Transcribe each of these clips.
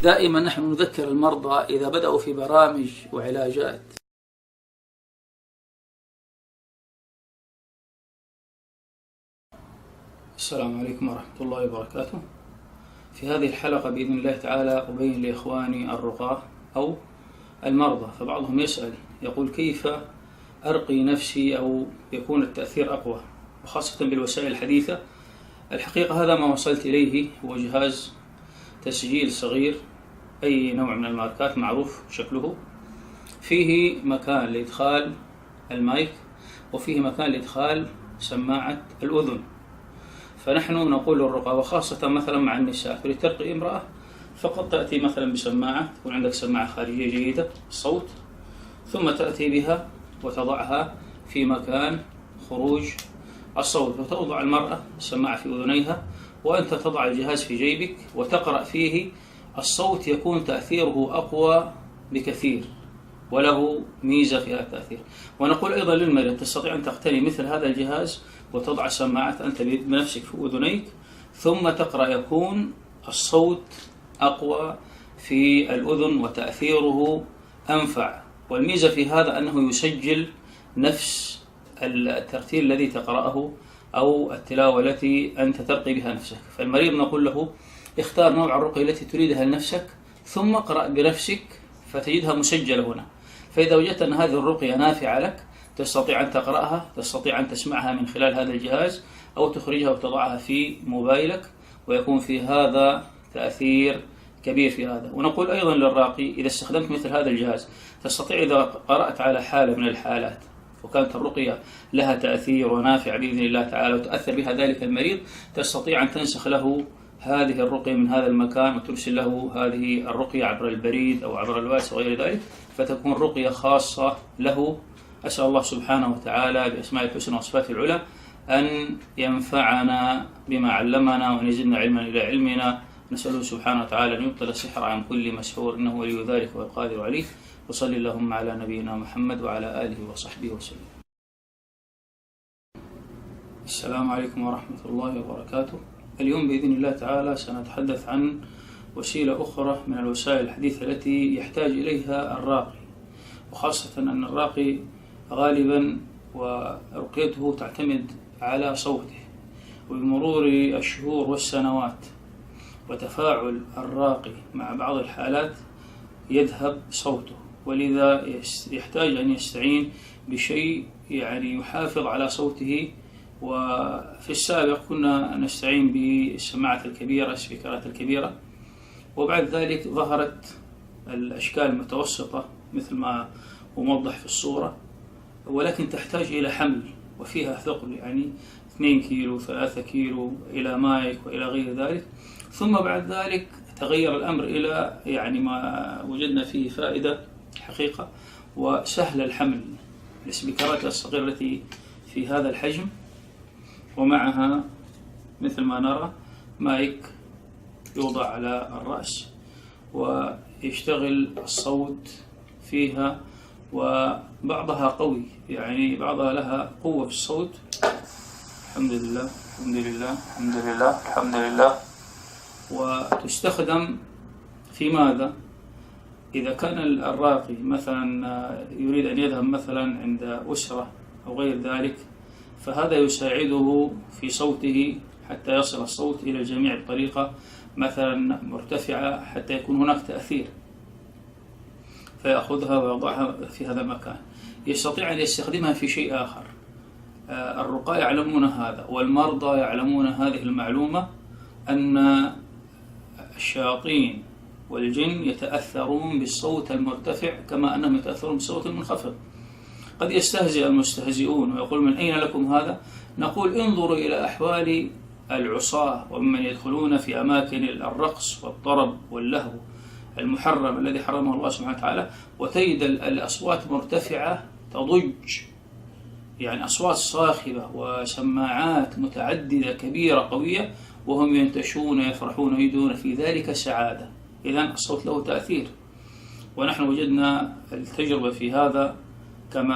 دائما نحن نذكر المرضى إذا بدأوا في برامج وعلاجات السلام عليكم ورحمة الله وبركاته. في هذه الحلقة بإذن الله تعالى أبين لإخواني الرقاة أو المرضى، فبعضهم يسأل يقول كيف أرقي نفسي أو يكون التأثير أقوى، وخاصة بالوسائل الحديثة. الحقيقة هذا ما وصلت إليه هو جهاز تسجيل صغير أي نوع من الماركات معروف شكله، فيه مكان لإدخال المايك وفيه مكان لإدخال سماعة الأذن. فنحن نقول للرقاة وخاصة مثلا مع النساء، تريد ترقي امرأة فقط تأتي مثلا بسماعة، تكون عندك سماعة خارجية جيدة الصوت، ثم تأتي بها وتضعها في مكان خروج الصوت، وتوضع المرأة السماعة في أذنيها وأنت تضع الجهاز في جيبك وتقرأ فيه. الصوت يكون تأثيره أقوى بكثير وله ميزة في هذا التأثير. ونقول أيضا للمريض تستطيع أن تقتني مثل هذا الجهاز وتضع سماعة أنت بنفسك في أذنيك ثم تقرأ، يكون الصوت أقوى في الأذن وتأثيره أنفع. والميزة في هذا أنه يسجل نفس الترتيل الذي تقرأه أو التلاوة التي أنت ترقي بها نفسك. فالمريض نقول له اختار نوع الرقية التي تريدها لنفسك ثم اقرأ بنفسك فتجدها مسجلة هنا. فإذا وجدت أن هذه الرقية نافعة لك تستطيع أن تقرأها، تستطيع أن تسمعها من خلال هذا الجهاز أو تخرجها وتضعها في موبايلك، ويكون في هذا تأثير كبير في هذا. ونقول أيضا للراقي إذا استخدمت مثل هذا الجهاز تستطيع إذا قرأت على حالة من الحالات وكانت الرقية لها تأثير ونافع بإذن الله تعالى وتأثر بها ذلك المريض، تستطيع أن تنسخ له هذه الرقية من هذا المكان وترسل له هذه الرقية عبر البريد أو عبر الواتس وغير ذلك، فتكون رقية خاصة له. أسأل الله سبحانه وتعالى بأسماء الحسنى وصفاته العلى أن ينفعنا بما علمنا وأن يزدنا علما إلى علمنا. نسأله سبحانه وتعالى أن يبطل السحر عن كل مسحور، إنه ولي ذلك والقادر عليه. وصلي اللهم على نبينا محمد وعلى آله وصحبه وسلم. السلام عليكم ورحمة الله وبركاته. اليوم بإذن الله تعالى سنتحدث عن وسيلة أخرى من الوسائل الحديثة التي يحتاج إليها الراقي، وخاصة أن الراقي غالبا ورقيته تعتمد على صوته، وبمرور الشهور والسنوات وتفاعل الراقي مع بعض الحالات يذهب صوته، ولذا يحتاج أن يستعين بشيء يحافظ على صوته. وفي السابق كنا نستعين بالسماعة الكبيرة، السبيكرات الكبيرة، وبعدذلك ظهرت الأشكال المتوسطة مثل ما هو موضح في الصورة، ولكن تحتاج إلى حمل وفيها ثقل 2 كيلو 3 كيلو إلى مايك وإلى غير ذلك. ثم بعد ذلك تغير الأمر إلى ما وجدنا فيه فائدة حقيقة وسهل الحمل، السبيكرات الصغيرة التي في هذا الحجم ومعها مثل ما نرى مايك يوضع على الرأس ويشتغل الصوت فيها، وبعضها قوي بعضها لها قوة في الصوت. الحمد لله الحمد لله الحمد لله الحمد لله. وتستخدم في ماذا؟ إذا كان الراقي مثلا يريد أن يذهب مثلا عند أسرة أو غير ذلك، فهذا يساعده في صوته حتى يصل الصوت إلى الجميع بطريقة مثلا مرتفعة حتى يكون هناك تأثير، فيأخذها ويضعها في هذا المكان. يستطيع أن يستخدمها في شيء آخر. الرقاة يعلمون هذا والمرضى يعلمون هذه المعلومة، أن الشياطين والجن يتأثرون بالصوت المرتفع كما أنهم يتأثرون بالصوت المنخفض. قد يستهزئ المستهزئون ويقول من أين لكم هذا؟ نقول انظروا إلى أحوال العصاة ومن يدخلون في أماكن الرقص والطرب واللهو المحرم الذي حرمه الله سبحانه وتعالى، وتجد الأصوات مرتفعة تضج، أصوات صاخبة وسماعات متعددة كبيرة قوية، وهم ينتشون يفرحون ويجدون في ذلك سعادة. إذن الصوت له تأثير، ونحن وجدنا التجربة في هذا كما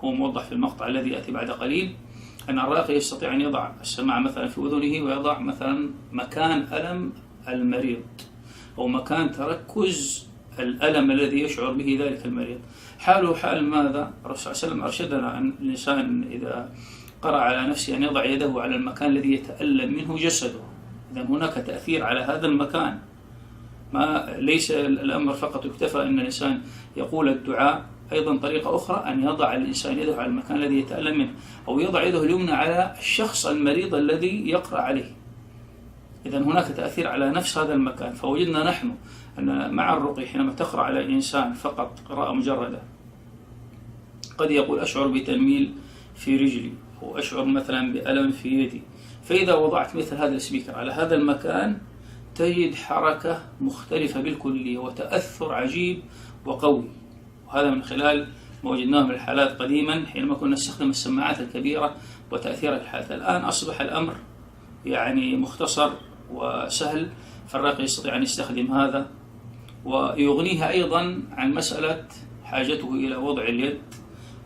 هو موضح في المقطع الذي يأتي بعد قليل، أن الراقي يستطيع أن يضع السماعة مثلا في أذنه ويضع مثلا مكان ألم المريض أو مكان تركز الألم الذي يشعر به ذلك المريض. حاله حال ماذا؟ الرسول صلى الله عليه وسلم أرشدنا أن الإنسان إذا قرأ على نفسه أن يضع يده على المكان الذي يتألم منه جسده. إذا هناك تأثير على هذا المكان، ما ليس الأمر فقط يكتفى أن الإنسان يقول الدعاء، أيضا طريقة أخرى أن يضع الإنسان يده على المكان الذي يتألم منه، أو يضع يده اليمنى على الشخص المريض الذي يقرأ عليه. إذا هناك تأثير على نفس هذا المكان. فوجدنا نحن أن مع الرقي حينما تقرأ على الإنسان فقط قراءة مجردة قد يقول أشعر بتنميل في رجلي، أو أشعر مثلا بألم في يدي، فإذا وضعت مثل هذا السبيكر على هذا المكان تجد حركة مختلفة بالكلية وتأثر عجيب وقوي. وهذا من خلال ما وجدناه من الحالات قديما حينما كنا نستخدم السماعات الكبيرة وتأثير الحالات. الآن أصبح الأمر يعني مختصر وسهل، فالراقي يستطيع أن يستخدم هذا ويغنيها أيضا عن مسألة حاجته إلى وضع اليد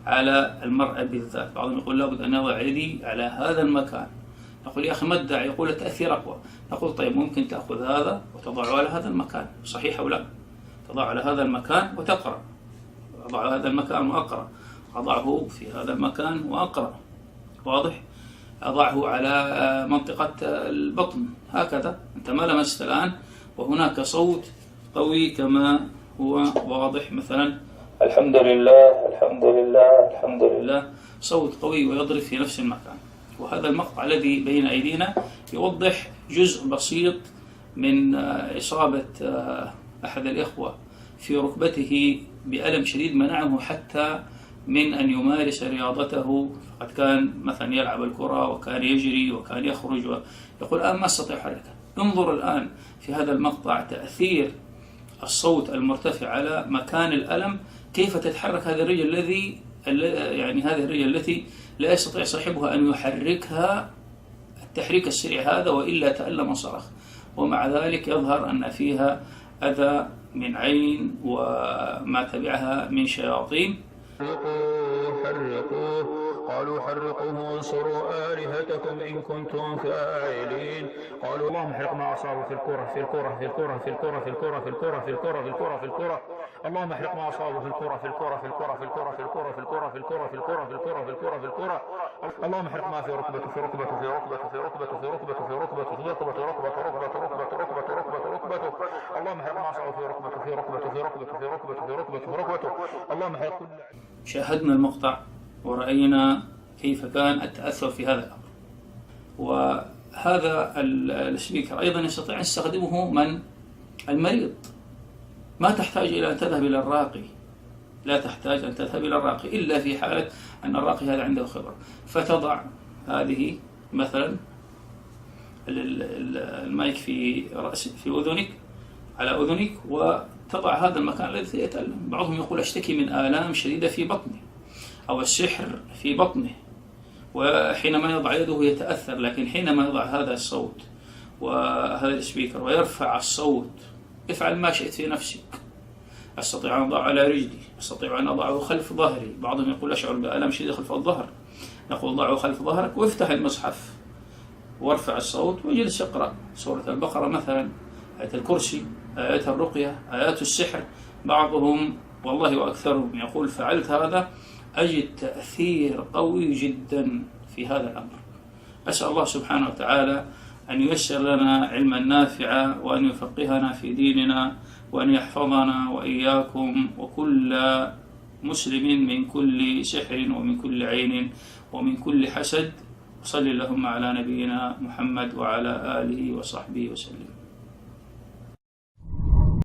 على المرأة بالذات. بعضهم يقول لابد أن أضع يدي على هذا المكان، نقول يا أخي ما الداعي؟ يقول التأثير أقوى. نقول طيب ممكن تأخذ هذا وتضعه على هذا المكان، صحيح أو لا؟ تضع على هذا المكان وتقرأ، أضع هذا المكان وأقرأ، أضعه في هذا المكان وأقرأ، واضح؟ أضعه على منطقة البطن، هكذا. أنت ما لمست الآن وهناك صوت قوي كما هو واضح، مثلا الحمد لله الحمد لله الحمد لله، صوت قوي ويضرب في نفس المكان. وهذا المقطع الذي بين أيدينا يوضح جزء بسيط من إصابة أحد الإخوة في ركبته بألم شديد منعه حتى من أن يمارس رياضته. فقد كان مثلا يلعب الكرة وكان يجري وكان يخرج ويقول الآن ما استطيع حركة. انظر الآن في هذا المقطع تأثير الصوت المرتفع على مكان الألم، كيف تتحرك هذه الرجل هذه الرجل التي لا يستطيع صاحبها أن يحركها التحريك السريع هذا، وإلا تألم وصرخ. ومع ذلك يظهر أن فيها أذى من عين وما تبعها من شياطين. حرقوه قالوا حرقوه وانصروا آلهتكم إن كنتم فاعلين. قالوا اللهم احرق ما أصابوا في الكرة في الكرة في الكرة في الكرة في الكرة في الكرة في الكرة في الكرة في الكرة اللهم احرق ما أصابوا في الكرة في الكرة في الكرة في الكرة في الكرة في الكرة في الكرة في الكرة في الكرة في الكرة في الكرة اللهم احرق ما في ركبته في ركبته في ركبته في ركبته في ركبته في ركبته في ركبته ركبته ركبته ركبته ركبته ركبته اللهم احرق ما أصابوا في ركبته في ركبته في ركبته في ركبته في ركبته في ركبته اللهم احرق كل. شاهدنا المقطع ورأينا كيف كان التأثر في هذا الأمر. وهذا السبيكر أيضا يستطيع أن يستخدمه من المريض، ما تحتاج إلى أن تذهب إلى الراقي، لا تحتاج أن تذهب إلى الراقي إلا في حالة أن الراقي هذا عنده خبرة. فتضع هذه مثلا المايك في أذنك، على أذنك، وتضع هذا المكان الذي يتألم. بعضهم يقول أشتكي من آلام شديدة في بطني أو السحر في بطنه، وحينما يضع يده يتأثر. لكن حينما يضع هذا الصوت وهذا السبيكر ويرفع الصوت، افعل ما شئت في نفسك. أستطيع أن أضع على رجلي، أستطيع أن أضعه خلف ظهري. بعضهم يقول أشعر بألم شديد خلف الظهر، نقول ضعه خلف ظهرك وافتح المصحف وارفع الصوت واجلس اقرأ سورة البقرة مثلا، آية الكرسي، آيات الرقية، آيات السحر. بعضهم والله وأكثرهم يقول فعلت هذا أجد تأثير قوي جدا في هذا الأمر. أسأل الله سبحانه وتعالى أن ييسر لنا علما نافعا، وأن يفقهنا في ديننا، وأن يحفظنا وإياكم وكل مسلم من كل سحر ومن كل عين ومن كل حسد. صل اللهم على نبينا محمد وعلى آله وصحبه وسلم.